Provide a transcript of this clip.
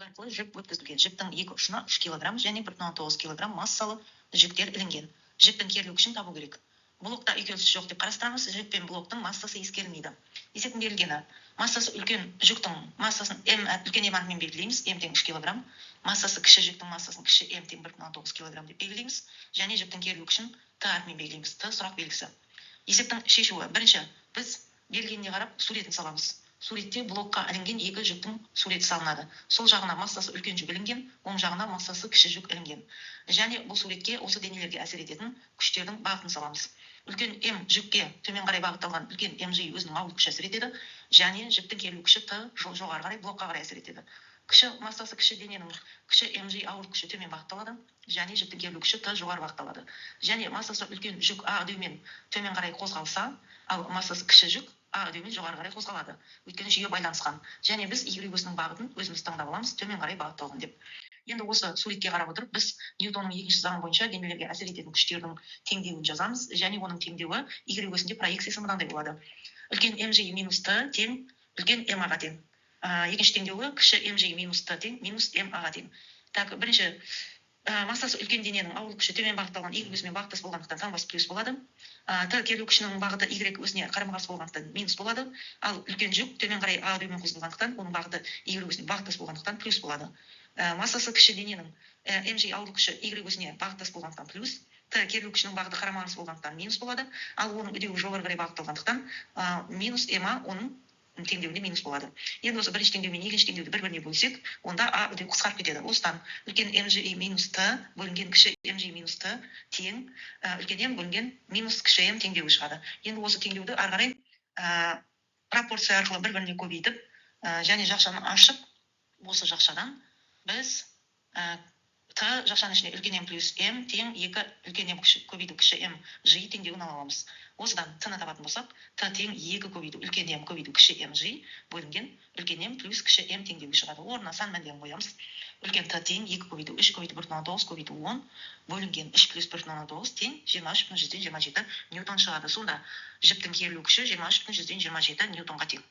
арқылы жүк өткізілген. Жүктің екі ұшына 3 кг және 1,9 кг массалы жүктер ілінген. Жүктің керілу күшін табу керек. Блокта үйкеліс жоқ деп қарастырамыз. Жүк пен блоктың массасы ескерілмейді. Есептің берілгені. Массасы үлкен жүктің массасын үлкен м атымен белгілейміз. М тең 3 кг. Массасы кіші жүктің массасын кіші м тең 1,9 кг деп белгілейміз. Және жүктің керілу күшін Т атымен белгілейміз. Т сұрақ белгісі. Есептің шешуі. Бірінші, біз берілгеніне қарап суретін саламыз. Суретте блокқа ілінген екі жүктің суреті салынады. Сол жағына массасы үлкен жүк ілінген, оң жағына массасы кіші жүк ілінген. Және бұл суретке осы денелерге әсер ететін күштердің бағытын саламыз. Үлкен М жүкке төмен қарай бағытталған үлкен МЖ өзінің ауырлық күші әсер етеді, және жүктің керілу күші Т жоғары қарай блокқа қарай әсер етеді. Кіші массасы кіші дененің кіші МЖ ауырлық күші төмен бағытталады, және жүктің керілу күші Т жоғары бағытталады. Және массасы үлкен жүк А үдеумен төмен қарай қозғалса, ал массасы кіші жүк А үдеумен жоғары қарай қозғалады. Өйткені жүйе байланысқан. Және біз Y осының бағытын өзіміз таңдап аламыз, төмен қарай бағытталған деп. Енді осы суретке қарап отырып, біз Ньютонның екінші заңы бойынша денелерге әсер ететін күштердің теңдеуін жазамыз, және оның теңдеуі Y осінде проекциясы мынандай болады. Үлкен mg минус Т тең үлкен m-ға тең. Екінші теңдеуі кіші mg минус Т тең минус m-ға тең. Так, бірінші массасы үлкен дененің ауырлық күші төмен бағытталған Y осымен бағыттас болғандықтан таңбасы плюс болады. Т керілу күшінің бағыты Y осіне қарама-қарсы болғандықтан минус болады. Ал үлкен жүк төмен қарай А үдеумен қозғалғандықтан, оның бағыты Y осіне бағыттас болғандықтан плюс болады. Массасы кіші дененің mg ауырлық күші Y осіне бағыттас болғандықтан плюс. Т керілу күшінің бағыты қарама-қарсы болғандықтан минус болады. Ал оның үдеуі жоғары қарай бағытталғандықтан минус м оның теңдеуінде минус болады. Енді осы бірінші теңдеу мен екінші теңдеуді бір-біріне бөлсек, онда А үдеу қысқарып кетеді. Осыдан үлкен mg минус Т бөлінген кіші mg минус Т тең үлкен м бөлінген минус кіші м теңдеуі шығады. Енді осы теңдеуді ары қарай пропорция арқылы бір-біріне көбейтіп, және жақшаны ашып, осы жақшадан біз Т жақшаның ішіне үлкен м плюс м тең 2 үлкен м көбейту кіші м ж теңдеуін ала аламыз. Осыдан Т-ны табатын болсақ, Т тең 2 көбейту үлкен м көбейту кіші м ж бөлінген үлкен м плюс кіші м теңдеуі шығады. Орнына сан мәндерін қоямыз. Үлкен Т тең 2 көбейту 3 көбейту 1,9 көбейту 10 бөлінген 3 плюс 1,9 тең 23,127 ньютон шығады. Сонда жіптің керілу күші 23,127 ньютонға тең.